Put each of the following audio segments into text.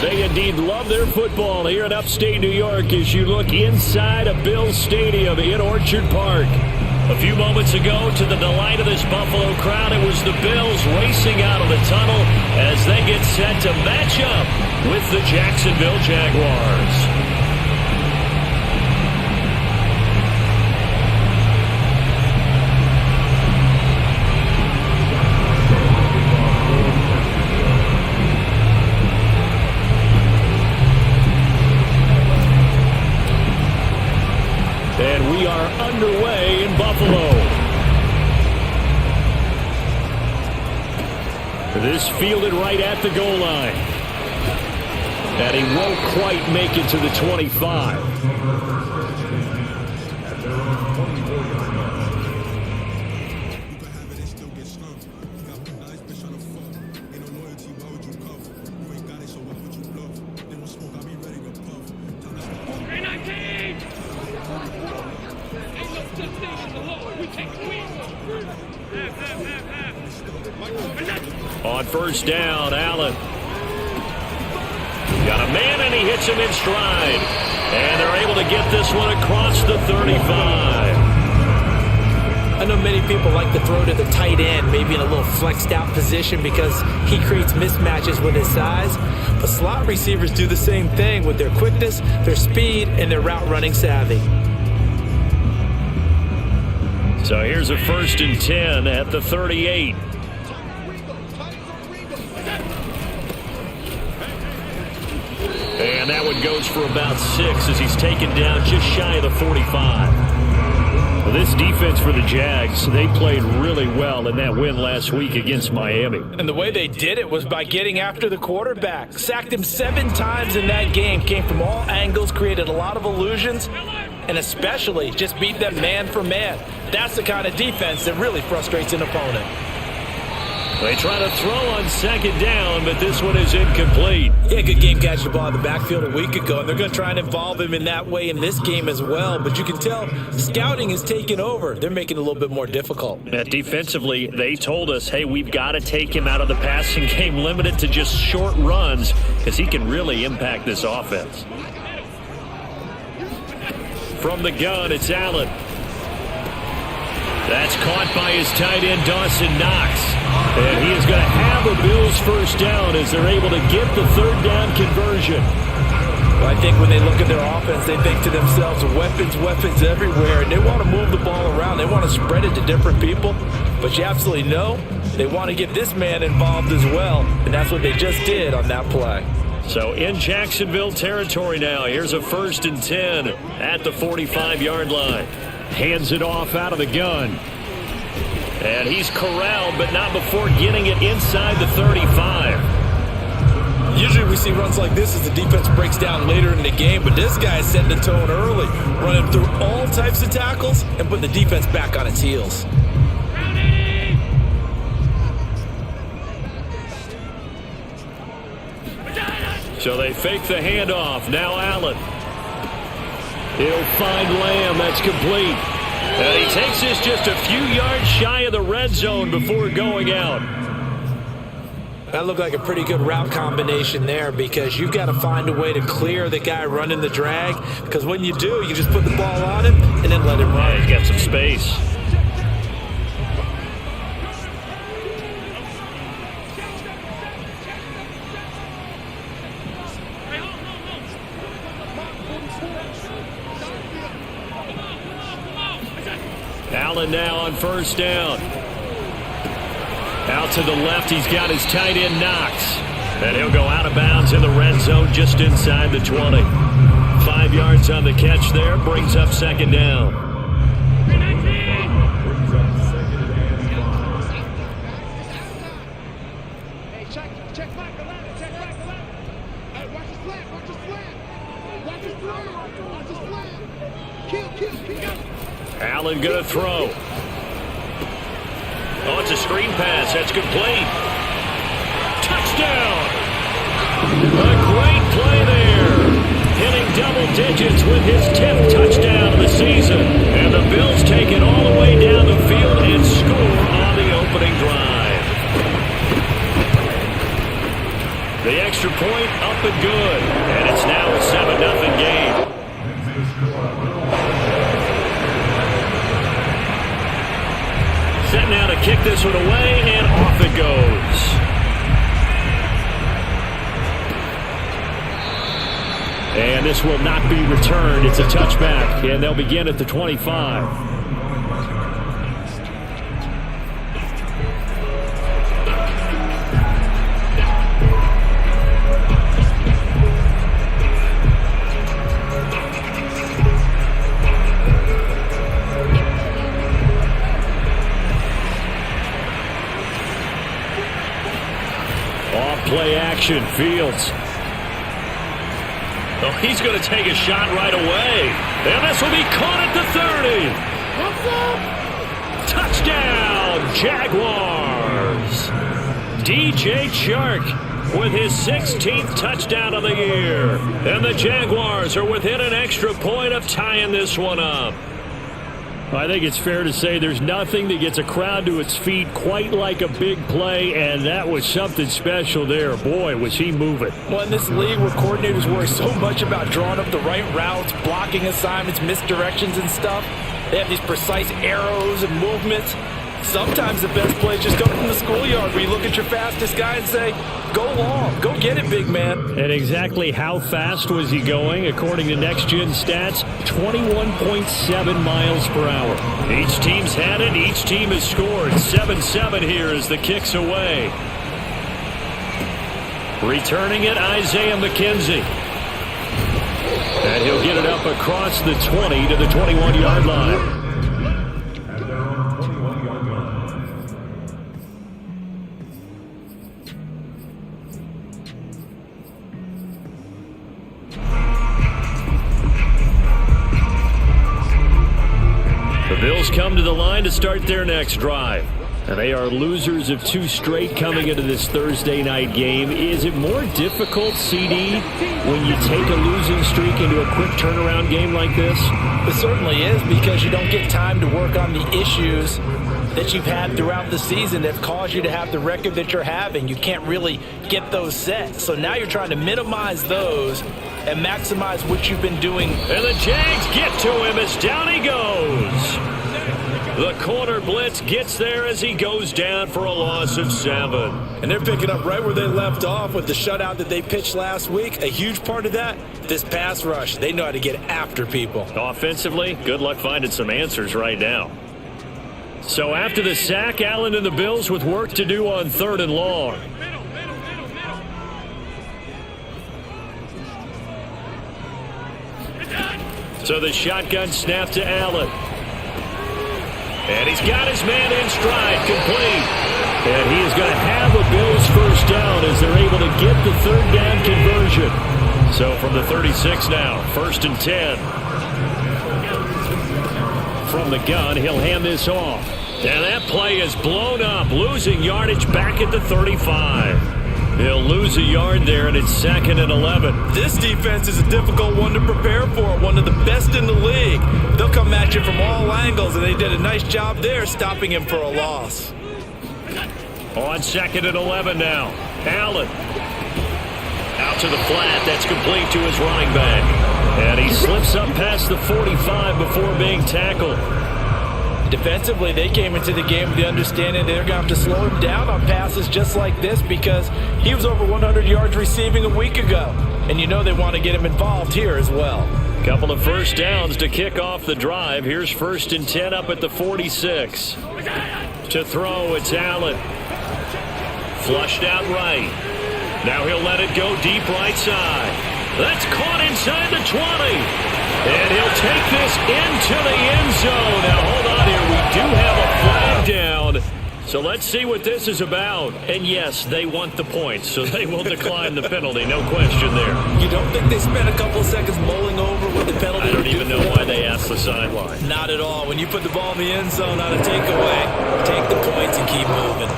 They indeed love their football here in upstate New York as you look inside a Bills Stadium in Orchard Park. A few moments ago, to the delight of this Buffalo crowd, it was the Bills racing out of the tunnel as they get set to match up with the Jacksonville Jaguars. And we are underway in Buffalo. This fielded right at the goal line. And he won't quite make it to the 25. On first down, Allen. Got a man, and he hits him in stride. And they're able to get this one across the 35. I know many people like to throw to the tight end, maybe in a little flexed out position because he creates mismatches with his size. But slot receivers do the same thing with their quickness, their speed, and their route running savvy. So here's a 1st and 10 at the 38. And that one goes for about 6 as he's taken down just shy of the 45. Well, this defense for the Jags, they played really well in that win last week against Miami. And the way they did it was by getting after the quarterback. Sacked him 7 times in that game. Came from all angles, created a lot of illusions, and especially just beat them man for man. That's the kind of defense that really frustrates an opponent. They try to throw on 2nd down, but this one is incomplete. Yeah, good game catching the ball in the backfield a week ago, and they're going to try and involve him in that way in this game as well. But you can tell scouting is taking over. They're making it a little bit more difficult. Defensively, they told us, hey, we've got to take him out of the passing game, limited to just short runs, because he can really impact this offense. From the gun, it's Allen. That's caught by his tight end, Dawson Knox. And he is going to have a Bills first down as they're able to get the 3rd down conversion. Well, I think when they look at their offense, they think to themselves, weapons everywhere, and they want to move the ball around. They want to spread it to different people. But you absolutely know they want to get this man involved as well, and that's what they just did on that play. So in Jacksonville territory now, here's a 1st and 10 at the 45-yard line. Hands it off out of the gun. And he's corralled, but not before getting it inside the 35. Usually we see runs like this as the defense breaks down later in the game, but this guy is setting the tone early, running through all types of tackles and putting the defense back on its heels. So they fake the handoff. Now Allen. He'll find Lamb. That's complete. And he takes this just a few yards shy of the red zone before going out. That looked like a pretty good route combination there because you've got to find a way to clear the guy running the drag, because when you do, you just put the ball on him and then let him run. He's got some space. Allen now on first down. Out to the left, he's got his tight end Knox. And he'll go out of bounds in the red zone just inside the 20. 5 yards on the catch there, brings up 2nd down. Hey, check back the ladder, check back the ladder. Hey, watch his slant, watch his slant. Watch his slant, watch his slant. Kill. Allen gonna throw. Oh, it's a screen pass. That's complete. Touchdown! A great play there. Hitting double digits with his 10th touchdown of the season. And the Bills take it all the way down the field and score on the opening drive. The extra point, up and good. And it's now a 7-0 game. Set now to kick this one away, and off it goes. And this will not be returned. It's a touchback, and they'll begin at the 25. Play action, Fields. Oh, he's going to take a shot right away. And this will be caught at the 30. Touchdown, Jaguars. DJ Chark with his 16th touchdown of the year. And the Jaguars are within an extra point of tying this one up. I think it's fair to say there's nothing that gets a crowd to its feet quite like a big play, and that was something special there. Boy, was he moving. Well, in this league where coordinators worry so much about drawing up the right routes, blocking assignments, misdirections and stuff, they have these precise arrows and movements. Sometimes the best plays just come from the schoolyard where you look at your fastest guy and say, go long, go get it, big man. And exactly how fast was he going? According to Next Gen Stats, 21.7 miles per hour. Each team's had it. Each team has scored. 7-7 here as the kick's away. Returning it, Isaiah McKenzie. And he'll get it up across the 20 to the 21-yard line. Bills come to the line to start their next drive. And they are losers of 2 straight coming into this Thursday night game. Is it more difficult, CD, when you take a losing streak into a quick turnaround game like this? It certainly is, because you don't get time to work on the issues that you've had throughout the season that caused you to have the record that you're having. You can't really get those set. So now you're trying to minimize those and maximize what you've been doing. And the Jags get to him as down he goes. The corner blitz gets there as he goes down for a loss of 7. And they're picking up right where they left off with the shutout that they pitched last week. A huge part of that, this pass rush. They know how to get after people. Offensively, good luck finding some answers right now. So after the sack, Allen and the Bills with work to do on 3rd and long. So the shotgun snap to Allen. And he's got his man in stride, complete. And he is going to have a Bills first down as they're able to get the 3rd down conversion. So from the 36 now, 1st and 10. From the gun, he'll hand this off. And that play is blown up, losing yardage back at the 35. He'll lose a yard there, and it's 2nd and 11. This defense is a difficult one to prepare for, one of the best in the league. They'll come at you from all angles, and they did a nice job there stopping him for a loss. On 2nd and 11 now. Allen. Out to the flat. That's complete to his running back. And he slips up past the 45 before being tackled. Defensively, they came into the game with the understanding they're going to have to slow him down on passes just like this because he was over 100 yards receiving a week ago. And you know they want to get him involved here as well. Couple of first downs to kick off the drive. Here's 1st and 10 up at the 46. To throw, it's Allen. Flushed out right. Now he'll let it go deep right side. That's caught inside the 20. And he'll take this into the end zone. Now, hold on here. We do have a flag down. So let's see what this is about. And, yes, they want the points, so they will decline the penalty. No question there. You don't think they spent a couple of seconds mulling over what the penalty I don't even know why they asked the sideline. Not at all. When you put the ball in the end zone on a takeaway, take the points and keep moving.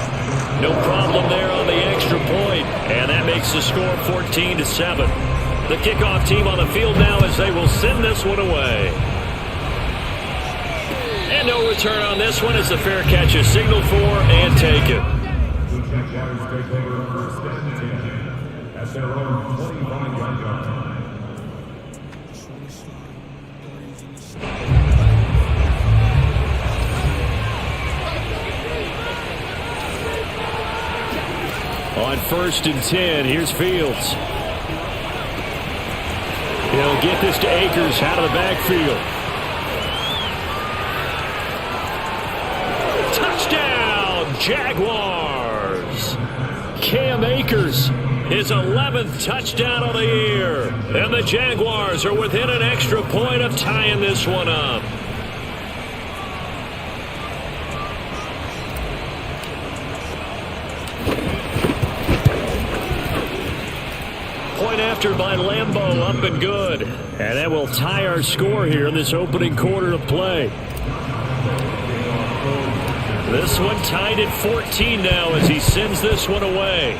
No problem there on the extra point. And that makes the score 14-7. The kickoff team on the field now as they will send this one away. And no return on this one as the fair catch is signaled for and taken. their own 25-yard line. On 1st and 10, here's Fields. He'll get this to Akers out of the backfield. Touchdown, Jaguars! Cam Akers, his 11th touchdown of the year. And the Jaguars are within an extra point of tying this one up. Point after by Lambeau, up and good. And that will tie our score here in this opening quarter of play. This one tied at 14 now as he sends this one away.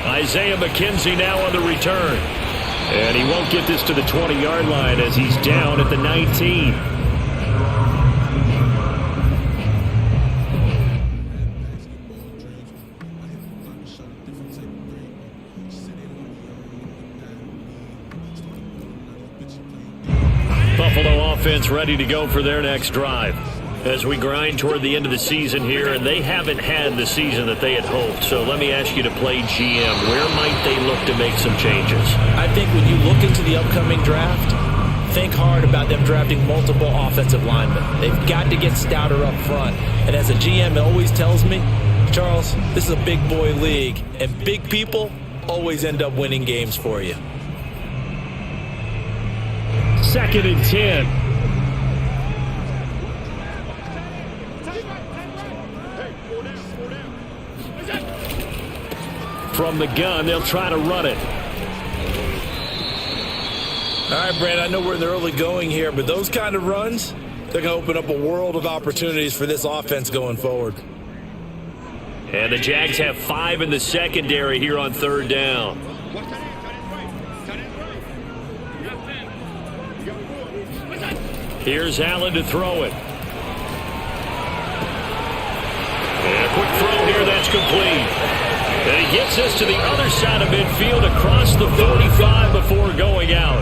Isaiah McKenzie now on the return. And he won't get this to the 20-yard line as he's down at the 19. Buffalo offense ready to go for their next drive as we grind toward the end of the season here, and they haven't had the season that they had hoped. So let me ask you to play GM. Where might they look to make some changes? I think when you look into the upcoming draft, think hard about them drafting multiple offensive linemen. They've got to get stouter up front. And as a GM, it always tells me, Charles, this is a big boy league, and big people always end up winning games for you. 2nd and 10. From the gun, they'll try to run it. All right, Brad, I know we're in the early going here, but those kind of runs, they're going to open up a world of opportunities for this offense going forward. And the Jags have 5 in the secondary here on 3rd down. Here's Allen to throw it. And a quick throw here, that's complete. And he gets us to the other side of midfield across the 45 before going out.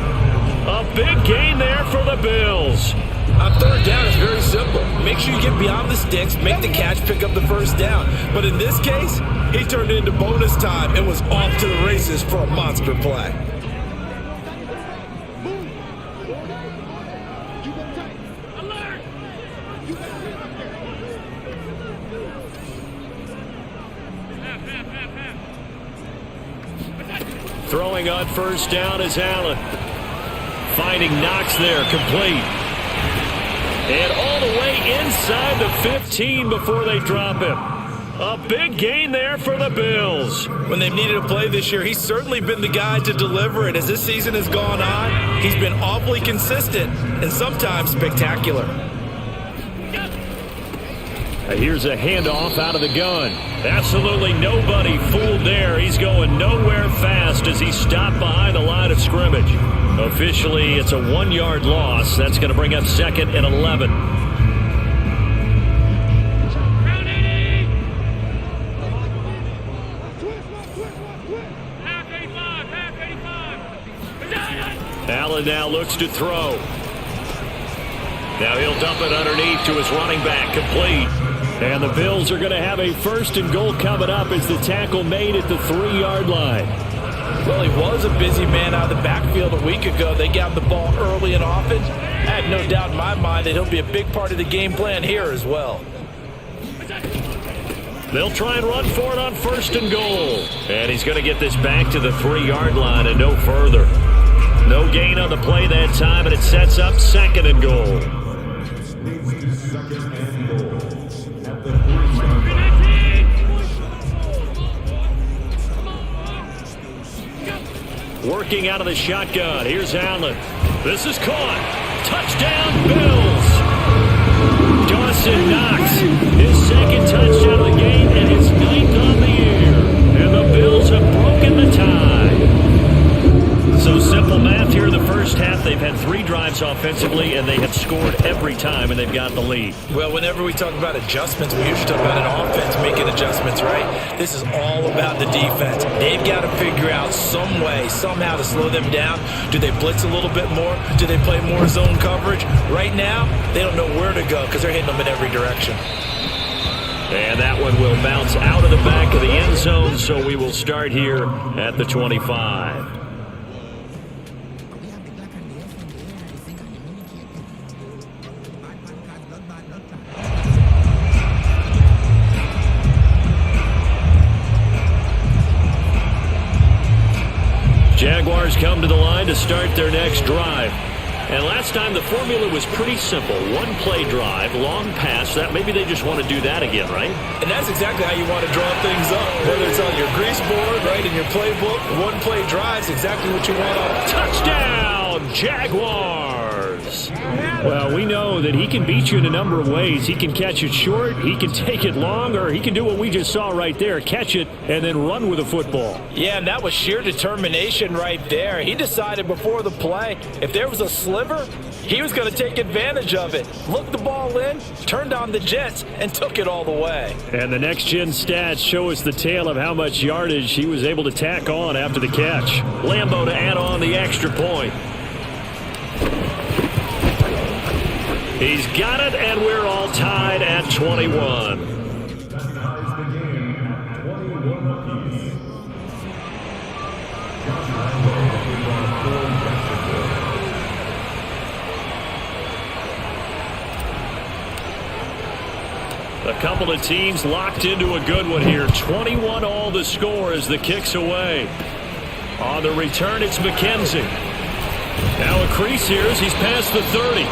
A big gain there for the Bills. On 3rd down, it's very simple. Make sure you get beyond the sticks, make the catch, pick up the 1st down. But in this case, he turned it into bonus time and was off to the races for a monster play. Throwing on 1st down is Allen. Finding Knox there, complete. And all the way inside the 15 before they drop him. A big gain there for the Bills. When they've needed a play this year, he's certainly been the guy to deliver it. As this season has gone on, he's been awfully consistent and sometimes spectacular. Here's a handoff out of the gun. Absolutely nobody fooled there. He's going nowhere fast as he stopped behind the line of scrimmage. Officially, it's a 1-yard loss. That's going to bring up 2nd and 11. Allen now looks to throw. Now he'll dump it underneath to his running back, complete. And the Bills are going to have a 1st and goal coming up as the tackle made at the 3-yard line. Well, he was a busy man out of the backfield a week ago. They got the ball early and often. I had no doubt in my mind that he'll be a big part of the game plan here as well. They'll try and run for it on 1st and goal. And he's going to get this back to the 3-yard line and no further. No gain on the play that time, and it sets up 2nd and goal. Working out of the shotgun. Here's Allen. This is caught. Touchdown, Bills. Dawson Knox, his 2nd touchdown of the game and his 9th on the year. And the Bills have broken the tie. So simple math here in the first half. They've had 3 drives. drives offensively, and they have scored every time, and they've got the lead. Well, whenever we talk about adjustments, we usually talk about an offense making adjustments, right? This is all about the defense. They've got to figure out some way, somehow to slow them down. Do they blitz a little bit more? Do they play more zone coverage? Right now, they don't know where to go because they're hitting them in every direction. And that one will bounce out of the back of the end zone, so we will start here at the 25. Jaguars come to the line to start their next drive. And last time the formula was pretty simple. One play drive, long pass. That maybe they just want to do that again, right? And that's exactly how you want to draw things up. Whether it's on your grease board, right, in your playbook, one play drive is exactly what you want on. Touchdown, Jaguars! Well, we know that he can beat you in a number of ways. He can catch it short, he can take it long, or he can do what we just saw right there, catch it and then run with the football. Yeah, and that was sheer determination right there. He decided before the play, if there was a sliver, he was going to take advantage of it. Looked the ball in, turned on the jets, and took it all the way. And the next-gen stats show us the tale of how much yardage he was able to tack on after the catch. Lambo to add on the extra point. He's got it, and we're all tied at 21. A couple of teams locked into a good one here. 21 all the score as the kick's away. On the return, it's McKenzie. Now a crease here as he's past the 30.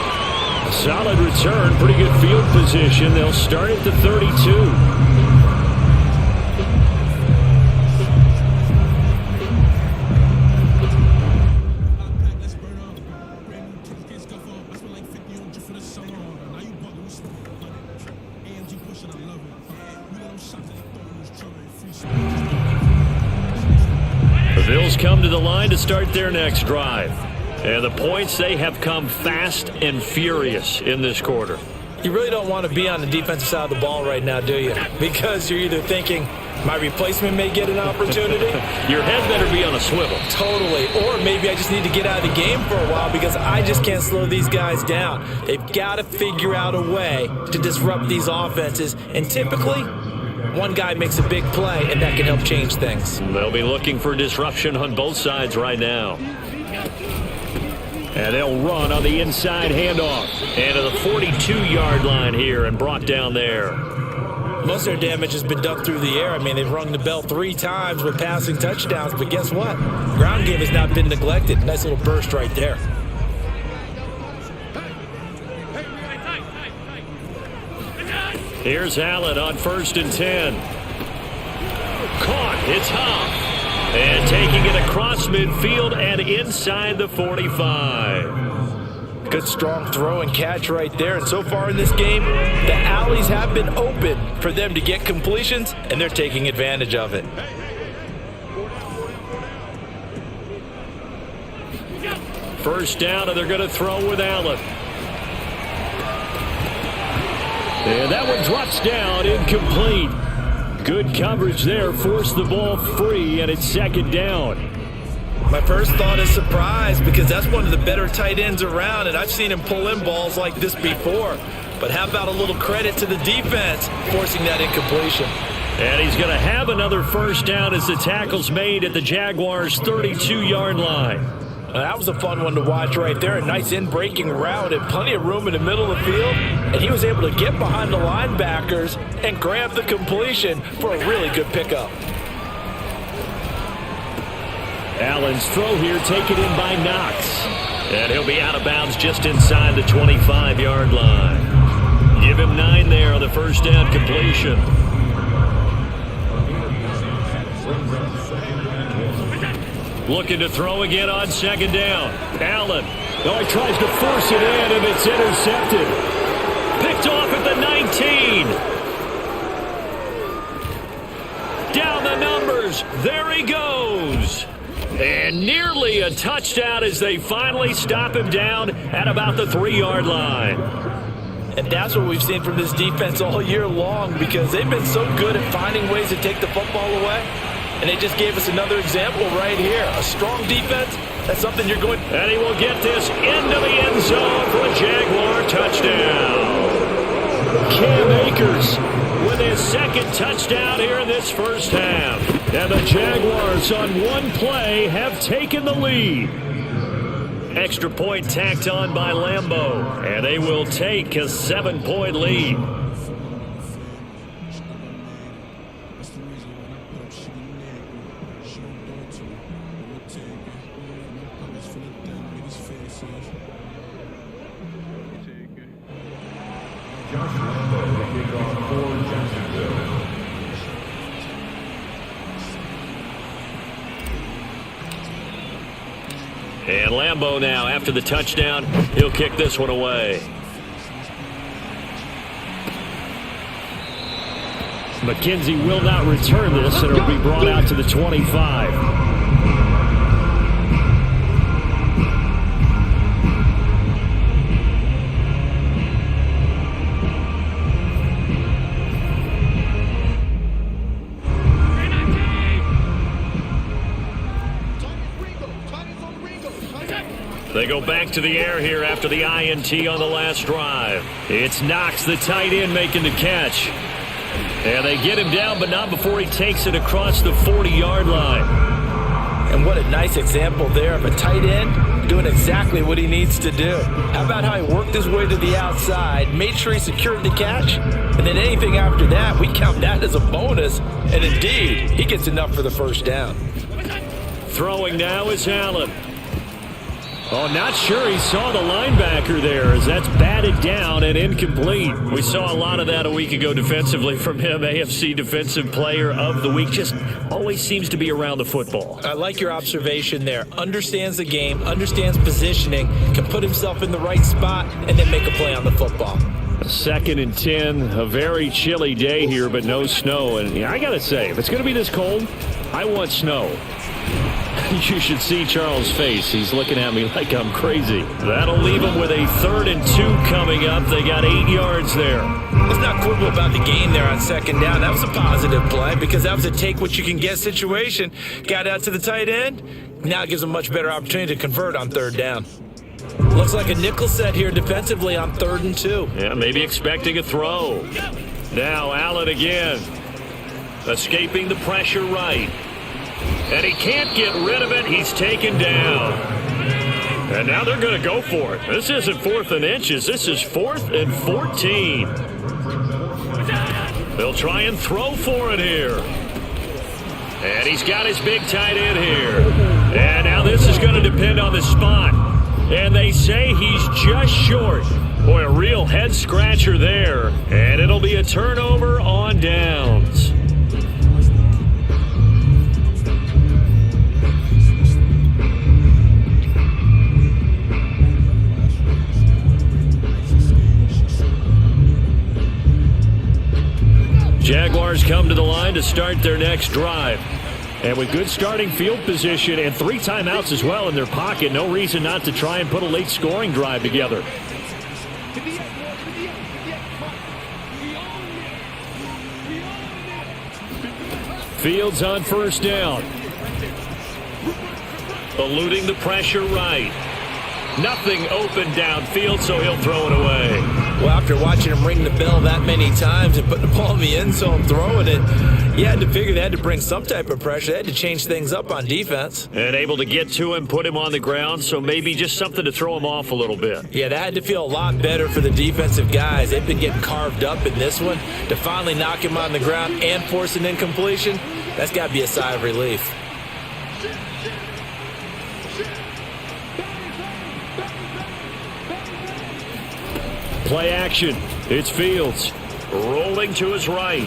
Solid return, pretty good field position. They'll start at the 32. The Bills come to the line to start their next drive. And the points, they have come fast and furious in this quarter. You really don't want to be on the defensive side of the ball right now, do you? Because you're either thinking, my replacement may get an opportunity. Your head better be on a swivel. Totally. Or maybe I just need to get out of the game for a while because I just can't slow these guys down. They've got to figure out a way to disrupt these offenses. And typically, one guy makes a big play, and that can help change things. They'll be looking for disruption on both sides right now. And they'll run on the inside handoff. And to the 42-yard line here and brought down there. Most of their damage has been done through the air. I mean, they've rung the bell 3 times with passing touchdowns. But guess what? Ground game has not been neglected. Nice little burst right there. Here's Allen on 1st and 10. Caught. It's Huff. And taking it across midfield and inside the 45. Good strong throw and catch right there. And so far in this game, the alleys have been open for them to get completions, and they're taking advantage of it. First down, and they're going to throw with Allen. And that one drops down, incomplete. Good coverage there, forced the ball free, and it's 2nd down. My first thought is surprise because that's one of the better tight ends around, and I've seen him pull in balls like this before. But how about a little credit to the defense forcing that incompletion? And he's going to have another first down as the tackle's made at the Jaguars' 32-yard line. That was a fun one to watch right there. A nice in-breaking route and plenty of room in the middle of the field. And he was able to get behind the linebackers and grab the completion for a really good pickup. Allen's throw here taken in by Knox. And he'll be out of bounds just inside the 25-yard line. Give him 9 there on the first down completion. Looking to throw again on 2nd down. Allen. Oh, he tries to force it in, and it's intercepted. Picked off at the 19. Down the numbers. There he goes. And nearly a touchdown as they finally stop him down at about the 3-yard line. And that's what we've seen from this defense all year long, because they've been so good at finding ways to take the football away. And they just gave us another example right here. A strong defense, that's something you're going... And he will get this into the end zone for a Jaguar touchdown. Cam Akers with his second touchdown here in this first half. And the Jaguars on one play have taken the lead. Extra point tacked on by Lambeau. And they will take a 7-point lead. Josh Lambeau will kick off for Jacksonville. And Lambeau now, after the touchdown, he'll kick this one away. McKenzie will not return this, and it'll be brought out to the 25. They go back to the air here after the INT on the last drive. It's Knox, the tight end, making the catch. And they get him down, but not before he takes it across the 40-yard line. And what a nice example there of a tight end doing exactly what he needs to do. How about how he worked his way to the outside, made sure he secured the catch, and then anything after that, we count that as a bonus. And indeed, he gets enough for the first down. Throwing now is Allen. Oh, not sure he saw the linebacker there as that's batted down and incomplete. We saw a lot of that a week ago defensively from him. AFC Defensive Player of the Week. Just always seems to be around the football. I like your observation there. Understands the game, understands positioning, can put himself in the right spot, and then make a play on the football. 2nd and 10, a very chilly day here, but no snow. And I got to say, if it's going to be this cold, I want snow. You should see Charles' face. He's looking at me like I'm crazy. That'll leave him with a 3rd and 2 coming up. They got 8 yards there. Let's not quibble about the game there on 2nd down. That was a positive play because that was a take-what-you-can-get situation. Got out to the tight end. Now it gives them a much better opportunity to convert on 3rd down. Looks like a nickel set here defensively on 3rd and 2. Yeah, maybe expecting a throw. Now Allen again. Escaping the pressure right. And he can't get rid of it. He's taken down. And now they're going to go for it. This isn't 4th and inches. This is 4th and 14. They'll try and throw for it here. And he's got his big tight end here. And now this is going to depend on the spot. And they say he's just short. Boy, a real head-scratcher there. And it'll be a turnover on downs. Jaguars come to the line to start their next drive. And with good starting field position and 3 timeouts as well in their pocket, no reason not to try and put a late scoring drive together. Fields on 1st down. Eluding the pressure right. Nothing open downfield, so he'll throw it away. Well, after watching him ring the bell that many times and putting the ball in the end zone, throwing it, you had to figure they had to bring some type of pressure. They had to change things up on defense. And able to get to him, put him on the ground, so maybe just something to throw him off a little bit. Yeah, that had to feel a lot better for the defensive guys. They've been getting carved up in this one. To finally knock him on the ground and force an incompletion, that's got to be a sigh of relief. Play action. It's Fields. Rolling to his right.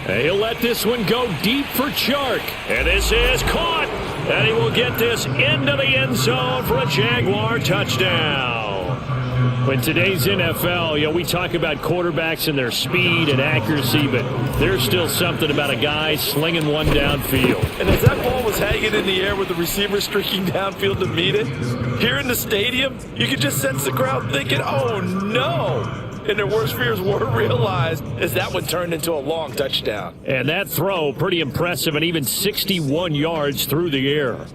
And he'll let this one go deep for Chark. And this is caught. And he will get this into the end zone for a Jaguar touchdown. In today's NFL, we talk about quarterbacks and their speed and accuracy, but there's still something about a guy slinging one downfield. And as that ball was hanging in the air with the receiver streaking downfield to meet it, here in the stadium, you could just sense the crowd thinking, oh no! And their worst fears were realized as that one turned into a long touchdown. And that throw, pretty impressive, and even 61 yards through the air.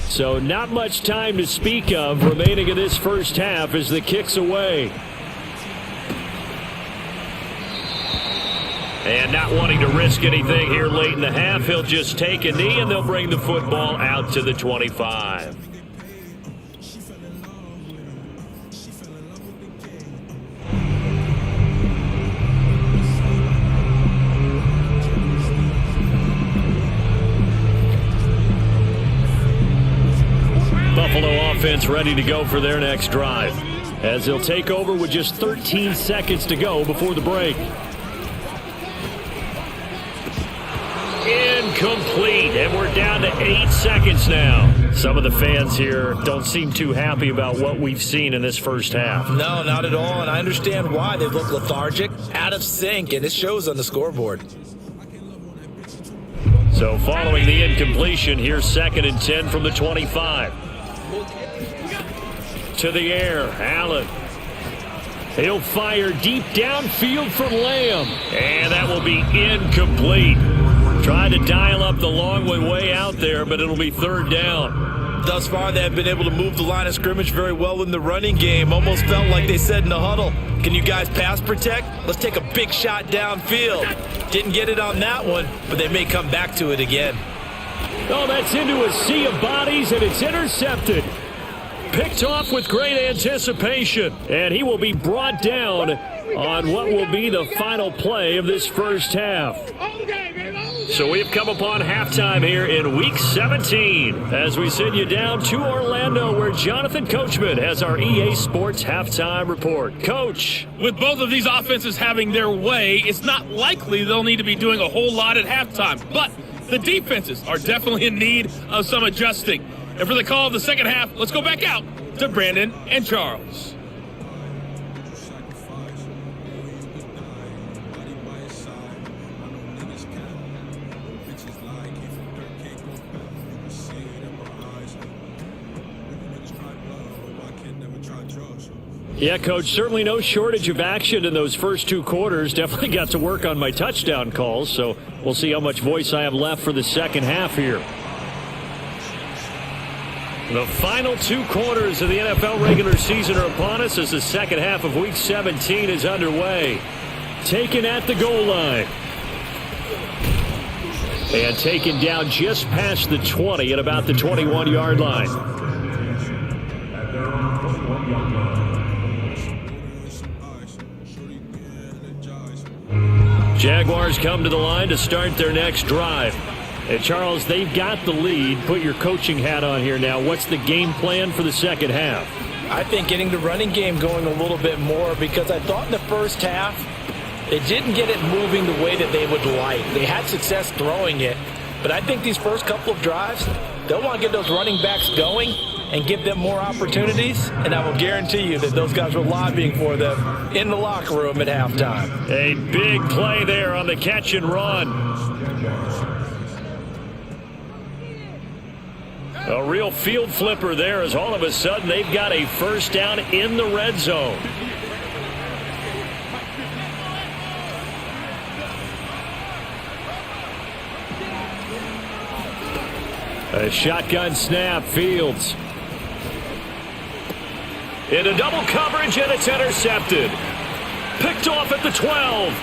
So not much time to speak of remaining in this first half as the kick's away. And not wanting to risk anything here late in the half, he'll just take a knee and they'll bring the football out to the 25. Buffalo offense ready to go for their next drive, as they'll take over with just 13 seconds to go before the break. Incomplete, and we're down to 8 seconds now. Some of the fans here don't seem too happy about what we've seen in this first half. No, not at all, and I understand why. They look lethargic, out of sync, and it shows on the scoreboard. So following the incompletion, here's 2nd and 10 from the 25. To the air, Allen. He'll fire deep downfield for Lamb. And that will be incomplete. Trying to dial up the long way out there, but it'll be 3rd down. Thus far, they have been able to move the line of scrimmage very well in the running game. Almost felt like they said in the huddle, can you guys pass protect? Let's take a big shot downfield. Didn't get it on that one, but they may come back to it again. Oh, that's into a sea of bodies, and it's intercepted. Picked off with great anticipation, and he will be brought down on what will be the final play of this first half. So we've come upon halftime here in Week 17 as we send you down to Orlando, where Jonathan Coachman has our EA Sports halftime report. Coach. With both of these offenses having their way, it's not likely they'll need to be doing a whole lot at halftime. But the defenses are definitely in need of some adjusting. And for the call of the second half, let's go back out to Brandon and Charles. Yeah, Coach, certainly no shortage of action in those first 2 quarters. Definitely got to work on my touchdown calls, so we'll see how much voice I have left for the second half here. The final 2 quarters of the NFL regular season are upon us as the second half of Week 17 is underway. Taken at the goal line. And taken down just past the 20 at about the 21-yard line. Jaguars come to the line to start their next drive. And Charles, they've got the lead. Put your coaching hat on here now. What's the game plan for the second half? I think getting the running game going a little bit more, because I thought in the first half they didn't get it moving the way that they would like. They had success throwing it, but I think these first couple of drives, they'll want to get those running backs going and give them more opportunities, and I will guarantee you that those guys were lobbying for them in the locker room at halftime. A big play there on the catch and run. A real field flipper there, as all of a sudden they've got a first down in the red zone. A shotgun snap, Fields. Into double coverage, and it's intercepted. Picked off at the 12.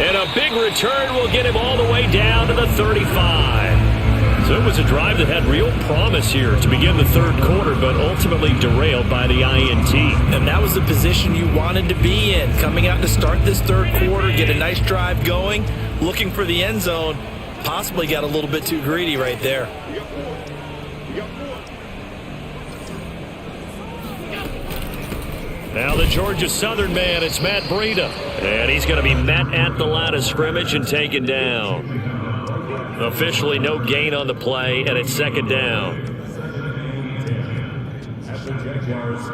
And a big return will get him all the way down to the 35. So it was a drive that had real promise here to begin the third quarter, but ultimately derailed by the INT. And that was the position you wanted to be in. Coming out to start this third quarter, get a nice drive going, looking for the end zone. Possibly got a little bit too greedy right there. Now the Georgia Southern man, it's Matt Breida. And he's going to be met at the line of scrimmage and taken down. Officially no gain on the play, and it's second down. At the Jaguars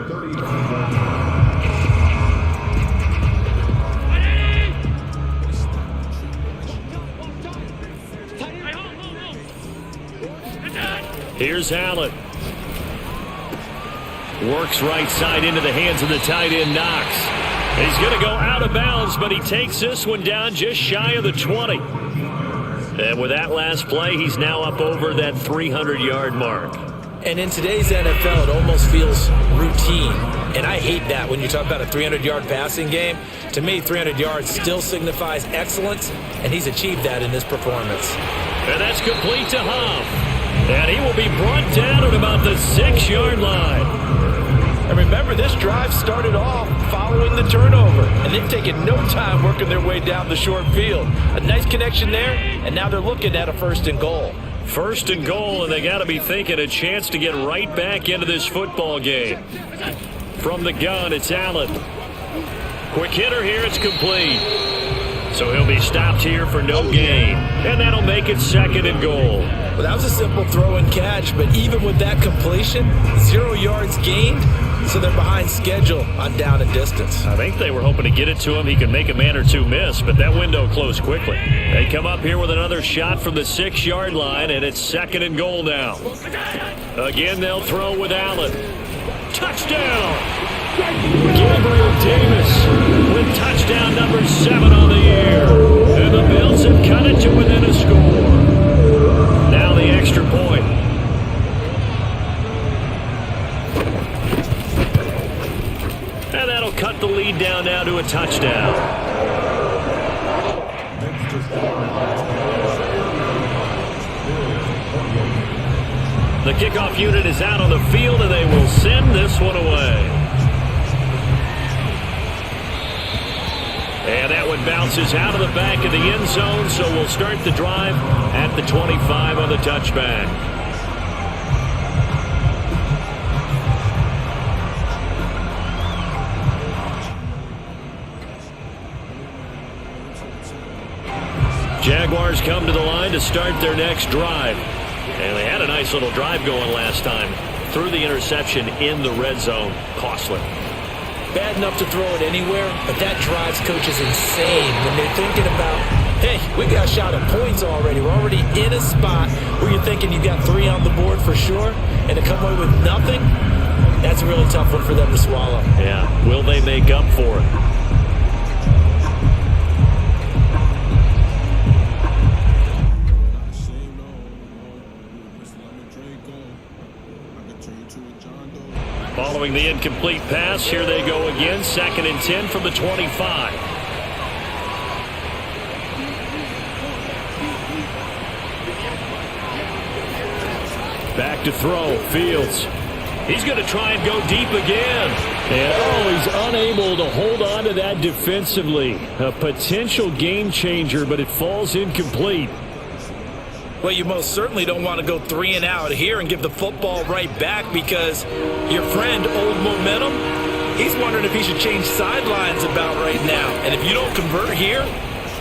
30. Here's Allen. Works right side into the hands of the tight end, Knox. He's going to go out of bounds, but he takes this one down just shy of the 20. And with that last play, he's now up over that 300-yard mark. And in today's NFL, it almost feels routine. And I hate that when you talk about a 300-yard passing game. To me, 300 yards still signifies excellence, and he's achieved that in this performance. And that's complete to Huff. And he will be brought down at about the 6-yard line. And remember, this drive started off following the turnover, and they've taken no time working their way down the short field. A nice connection there, and now they're looking at a 1st and goal. 1st and goal, and they got to be thinking a chance to get right back into this football game. From the gun, it's Allen. Quick hitter here, it's complete. So he'll be stopped here for no gain, and that'll make it 2nd and goal. Well, that was a simple throw and catch, but even with that completion, 0 yards gained, so they're behind schedule on down and distance. I think they were hoping to get it to him. He could make a man or two miss, but that window closed quickly. They come up here with another shot from the 6-yard line, and it's 2nd and goal now. Again, they'll throw with Allen. Touchdown! Gabriel Davis with touchdown number 7 on the year. And the Bills have cut it to within a score. Now the extra point. And that'll cut the lead down now to a touchdown. The kickoff unit is out on the field, and they will send this one away. And that one bounces out of the back of the end zone, so we'll start the drive at the 25 on the touchback. Jaguars come to the line to start their next drive. And they had a nice little drive going last time. Threw the interception in the red zone. Costly. Bad enough to throw it anywhere, but that drives coaches insane when they're thinking about, hey, we got a shot at points already. We're already in a spot where you're thinking you got 3 on the board for sure, and to come away with nothing, that's a really tough one for them to swallow. Yeah, will they make up for it? Following the incomplete pass, here they go again. 2nd and 10 from the 25. Back to throw, Fields. He's going to try and go deep again. And he's unable to hold on to that defensively. A potential game changer, but it falls incomplete. Well, you most certainly don't want to go 3 and out here and give the football right back, because your friend, Old Momentum, he's wondering if he should change sidelines about right now. And if you don't convert here,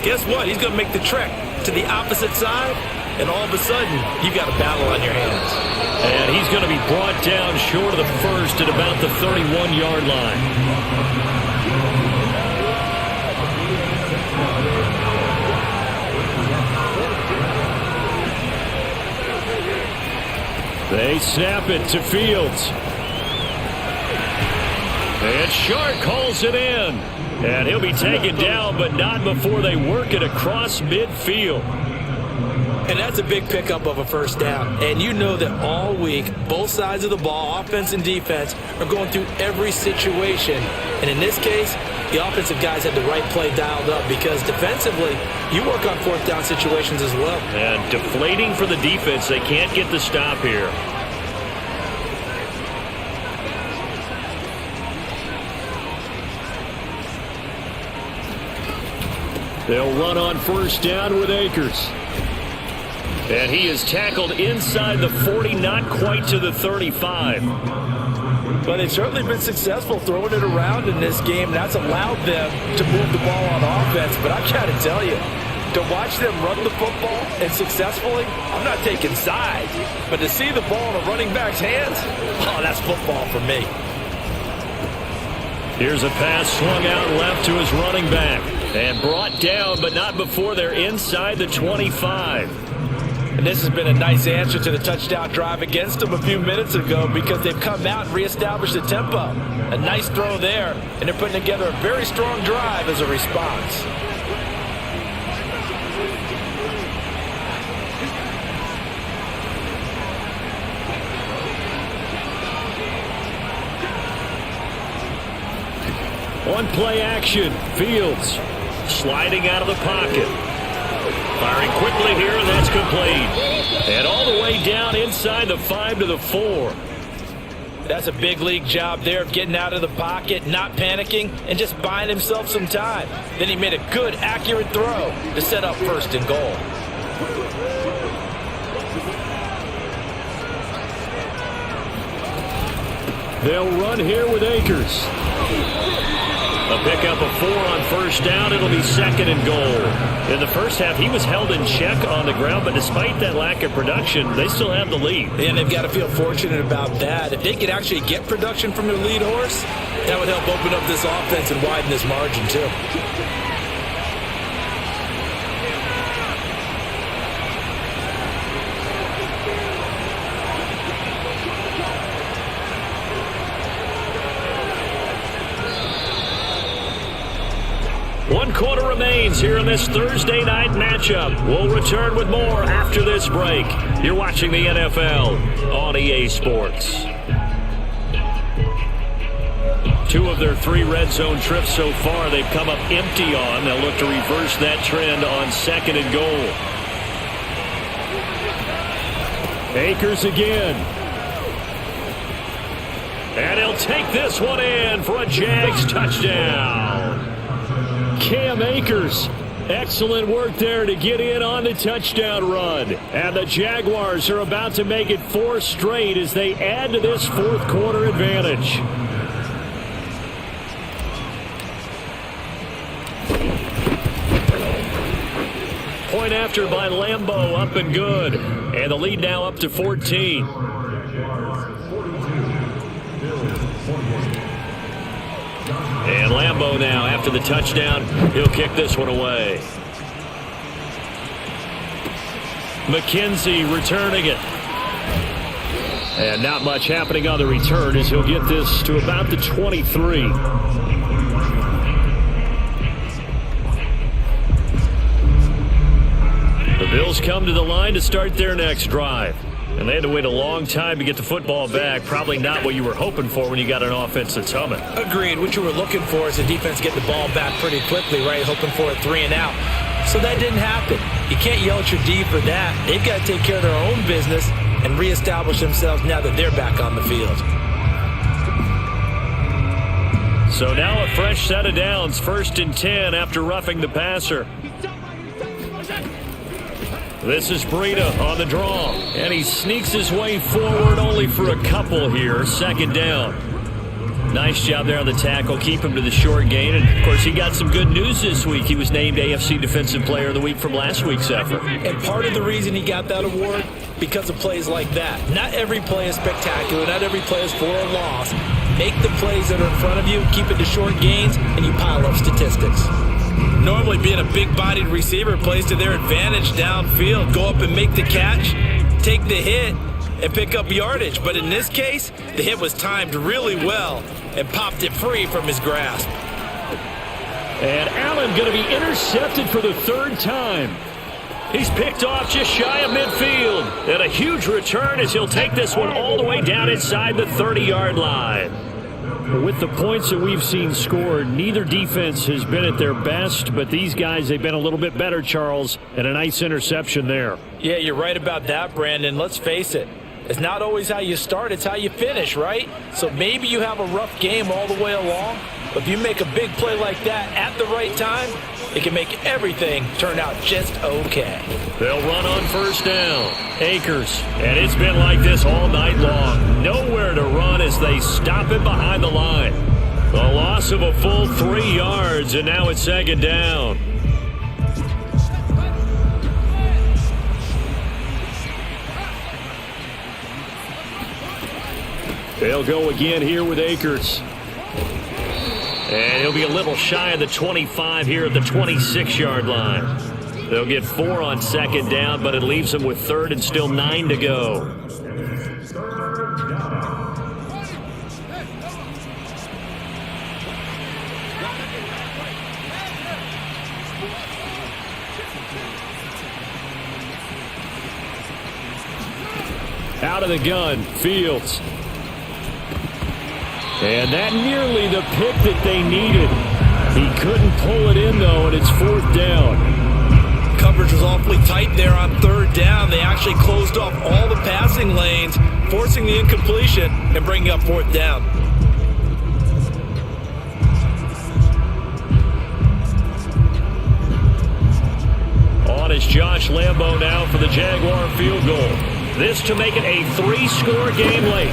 guess what? He's going to make the trek to the opposite side, and all of a sudden, you've got a battle on your hands. And he's going to be brought down short of the first at about the 31-yard line. They snap it to Fields. And Shark calls it in. And he'll be taken down, but not before they work it across midfield. And that's a big pickup of a first down. And you know that all week, both sides of the ball, offense and defense, are going through every situation. And in this case, the offensive guys had the right play dialed up because defensively, you work on fourth down situations as well. And deflating for the defense. They can't get the stop here. They'll run on first down with Akers. And he is tackled inside the 40, not quite to the 35. But they've certainly been successful throwing it around in this game. That's allowed them to move the ball on offense. But I've got to tell you, to watch them run the football and successfully, I'm not taking sides. But to see the ball in a running back's hands, oh, that's football for me. Here's a pass swung out left to his running back. And brought down, but not before they're inside the 25. And this has been a nice answer to the touchdown drive against them a few minutes ago because they've come out and reestablished the tempo. A nice throw there, and they're putting together a very strong drive as a response. On play action, Fields sliding out of the pocket. Firing quickly here, and that's complete. And all the way down inside the 5 to the 4. That's a big league job there of getting out of the pocket, not panicking, and just buying himself some time. Then he made a good, accurate throw to set up first and goal. They'll run here with Akers. A pickup of 4 on first down. It'll be second and goal. In the first half, he was held in check on the ground, but despite that lack of production, they still have the lead. And they've got to feel fortunate about that. If they could actually get production from their lead horse, that would help open up this offense and widen this margin, too. One quarter remains here in this Thursday night matchup. We'll return with more after this break. You're watching the NFL on EA Sports. 2 of their 3 red zone trips so far they've come up empty on. They'll look to reverse that trend on second and goal. Akers again. And he'll take this one in for a JAGS touchdown. Cam Akers, excellent work there to get in on the touchdown run. And the Jaguars are about to make it 4 straight as they add to this fourth quarter advantage. Point after by Lambeau, up and good. And the lead now up to 14. And Lambeau now, after the touchdown, he'll kick this one away. McKenzie returning it. And not much happening on the return as he'll get this to about the 23. The Bills come to the line to start their next drive. And they had to wait a long time to get the football back. Probably not what you were hoping for when you got an offense that's humming. Agreed. What you were looking for is the defense get the ball back pretty quickly, right? Hoping for a 3 and out. So that didn't happen. You can't yell at your D for that. They've got to take care of their own business and reestablish themselves now that they're back on the field. So now a fresh set of downs. 1st and 10 after roughing the passer. This is Breida on the draw, and he sneaks his way forward only for a couple here. 2nd down. Nice job there on the tackle. Keep him to the short gain. And, of course, he got some good news this week. He was named AFC Defensive Player of the Week from last week's effort. And part of the reason he got that award, because of plays like that. Not every play is spectacular. Not every play is for a loss. Make the plays that are in front of you, keep it to short gains, and you pile up statistics. Normally being a big-bodied receiver plays to their advantage downfield. Go up and make the catch, take the hit, and pick up yardage. But in this case, the hit was timed really well and popped it free from his grasp. And Allen going to be intercepted for the 3rd time. He's picked off just shy of midfield. And a huge return as he'll take this one all the way down inside the 30-yard line. With the points that we've seen scored, neither defense has been at their best, but these guys, they've been a little bit better, Charles, and a nice interception there. Yeah, you're right about that, Brandon. Let's face it. It's not always how you start, it's how you finish, right? So maybe you have a rough game all the way along, but if you make a big play like that at the right time, it can make everything turn out just okay. They'll run on first down. Akers. And it's been like this all night long. Nowhere to run as they stop it behind the line. The loss of a full 3 yards, and now it's second down. They'll go again here with Akers. And he'll be a little shy of the 25 here at the 26-yard line. They'll get 4 on second down, but it leaves them with third and still 9 to go. Out of the gun, Fields. And that nearly the pick that they needed. He couldn't pull it in, though, and it's fourth down. Coverage was awfully tight there on third down. They actually closed off all the passing lanes, forcing the incompletion and bringing up fourth down. On is Josh Lambo now for the Jaguar field goal. This to make it a 3-score game late.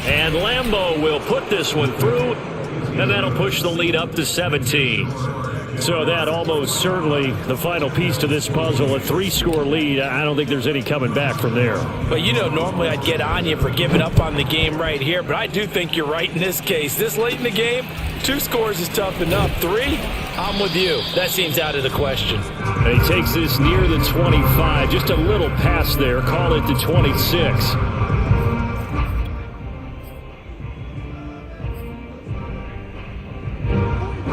And Lambo will put this one through, and that'll push the lead up to 17. So that almost certainly the final piece to this puzzle, a 3-score lead. I don't think there's any coming back from there. But you know, normally I'd get on you for giving up on the game right here, but I do think you're right in this case. This late in the game, 2 scores is tough enough. 3, I'm with you. That seems out of the question. And he takes this near the 25, just a little past there, call it the 26.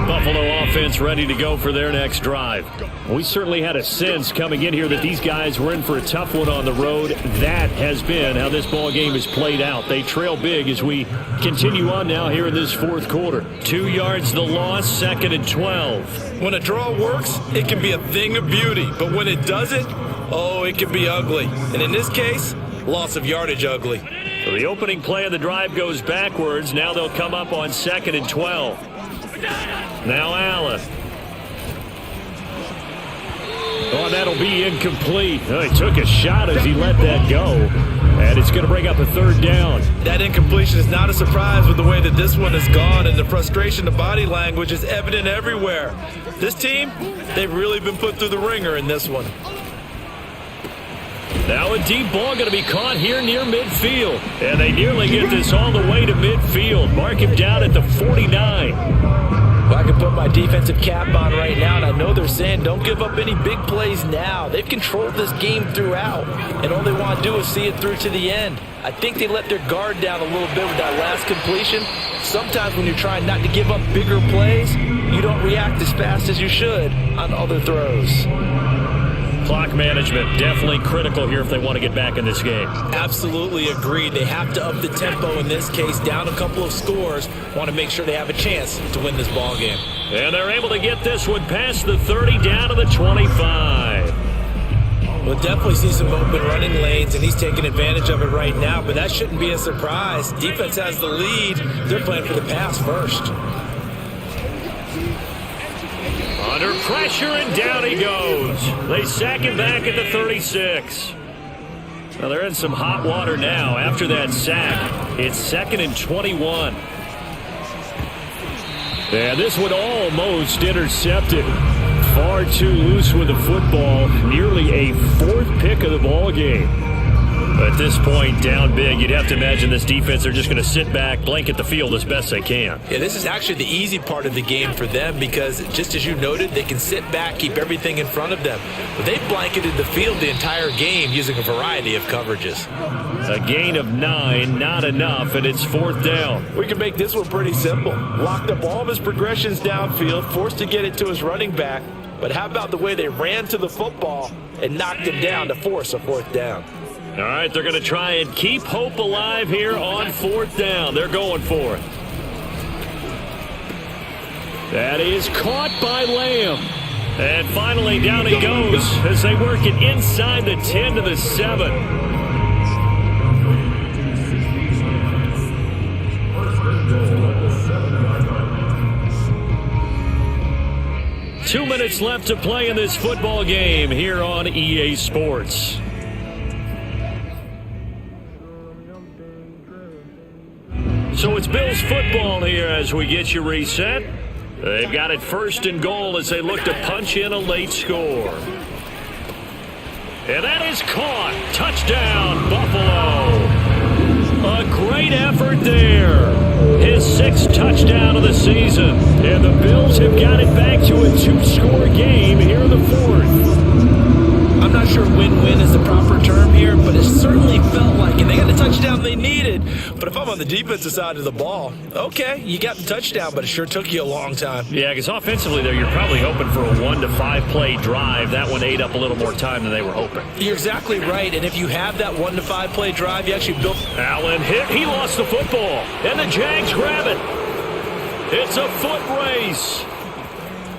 Buffalo offense ready to go for their next drive. We certainly had a sense coming in here that these guys were in for a tough one on the road. That has been how this ball game has played out. They trail big as we continue on now here in this fourth quarter. 2 yards the loss, second and 12. When a draw works, it can be a thing of beauty. But when it doesn't, oh, it can be ugly. And in this case, loss of yardage ugly. So the opening play of the drive goes backwards. Now they'll come up on second and 12. Now Allen. Oh, that'll be incomplete. Oh, he took a shot as he let that go. And it's going to bring up a third down. That incompletion is not a surprise with the way that this one has gone, and the frustration, the body language is evident everywhere. This team, they've really been put through the ringer in this one. Now a deep ball going to be caught here near midfield. And they nearly get this all the way to midfield. Mark him down at the 49. Well, I can put my defensive cap on right now, and I know they're saying don't give up any big plays now. They've controlled this game throughout, and all they want to do is see it through to the end. I think they let their guard down a little bit with that last completion. Sometimes when you're trying not to give up bigger plays, you don't react as fast as you should on other throws. Clock management definitely critical here if they want to get back in this game. Absolutely agreed. They have to up the tempo in this case, down a couple of scores. Want to make sure they have a chance to win this ball game. And they're able to get this one past the 30 down to the 25. We'll definitely see some open running lanes, and he's taking advantage of it right now, but that shouldn't be a surprise. Defense has the lead. They're playing for the pass first. Under pressure, and down he goes. They sack him back at the 36. Well, they're in some hot water now after that sack. It's second and 21. And this one almost intercepted. Far too loose with the football. Nearly a 4th pick of the ball game. At this point, down big, you'd have to imagine this defense, they're just going to sit back, blanket the field as best they can. Yeah, this is actually the easy part of the game for them because, just as you noted, they can sit back, keep everything in front of them. But they've blanketed the field the entire game using a variety of coverages. A gain of 9, not enough, and it's 4th down. We can make this one pretty simple. Locked up all of his progressions downfield, forced to get it to his running back, But how about the way they ran to the football and knocked him down to force a 4th down? All right, they're going to try and keep hope alive here on 4th down. They're going for it. That is caught by Lamb. And finally, down he goes as they work it inside the 10 to the 7. 2 minutes left to play in this football game here on EA Sports. So it's Bills football here as we get you reset. They've got it 1st and goal as they look to punch in a late score. And that is caught. Touchdown, Buffalo. A great effort there. His 6th touchdown of the season. And the Bills have got it back to a 2-score game here in the 4th. I'm not sure win-win is the proper term here, but it certainly felt like it. They got the touchdown they needed. But if I'm on the defensive side of the ball, okay, you got the touchdown, but it sure took you a long time. Yeah, because offensively there, you're probably hoping for a 1 to 5 play drive. That one ate up a little more time than they were hoping. You're exactly right, and if you have that 1 to 5 play drive, you actually built. Allen hit. He lost the football, and the Jags grab it. It's a foot race.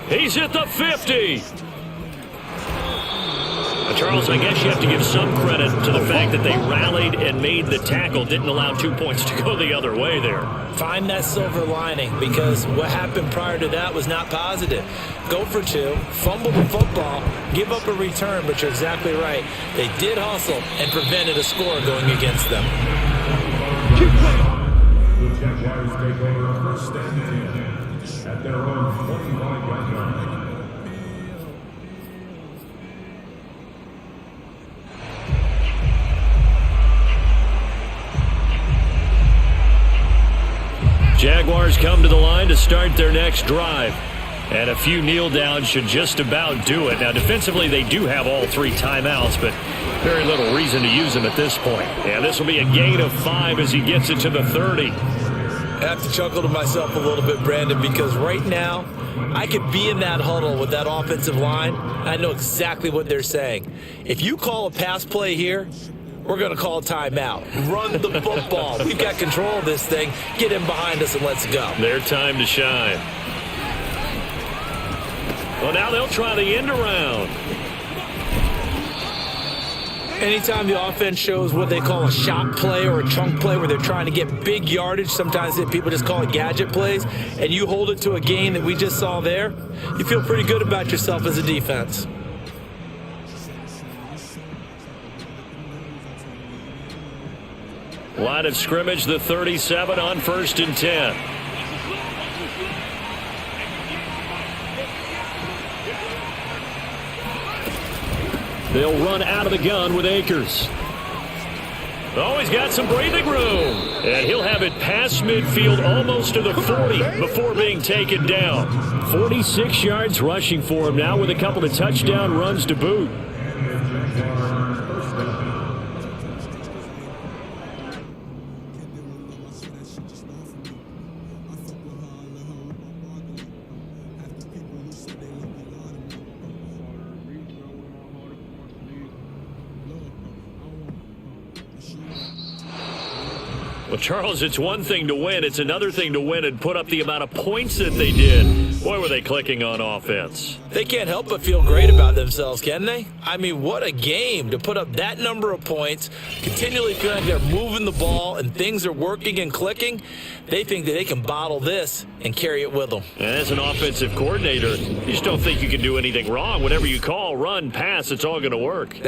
He's at the 50. Charles, I guess you have to give some credit to the fact that they rallied and made the tackle, didn't allow 2 points to go the other way there. Find that silver lining, because what happened prior to that was not positive. Go for 2, fumble the football, give up a return, but you're exactly right. They did hustle and prevented a score going against them. The Jaguars take over 1st and 10 at their own 25-yard line. Jaguars come to the line to start their next drive. And a few kneel downs should just about do it. Now, defensively, they do have all 3 timeouts, but very little reason to use them at this point. And this will be a gain of 5 as he gets it to the 30. I have to chuckle to myself a little bit, Brandon, because right now I could be in that huddle with that offensive line. I know exactly what they're saying. If you call a pass play here, we're going to call a timeout. Run the football. We've got control of this thing. Get in behind us and let's go. Their time to shine. Well, now they'll try the end around. Anytime the offense shows what they call a shot play or a chunk play where they're trying to get big yardage, sometimes people just call it gadget plays, and you hold it to a gain that we just saw there, you feel pretty good about yourself as a defense. Line of scrimmage, the 37 on 1st and 10. They'll run out of the gun with Akers. Oh, he's got some breathing room. And he'll have it past midfield almost to the 40 before being taken down. 46 yards rushing for him now with a couple of touchdown runs to boot. Well, Charles, it's one thing to win. It's another thing to win and put up the amount of points that they did. Boy, were they clicking on offense. They can't help but feel great about themselves, can they? I mean, what a game to put up that number of points, continually feeling like they're moving the ball and things are working and clicking. They think that they can bottle this and carry it with them. And as an offensive coordinator, you just don't think you can do anything wrong. Whatever you call, run, pass, it's all going to work.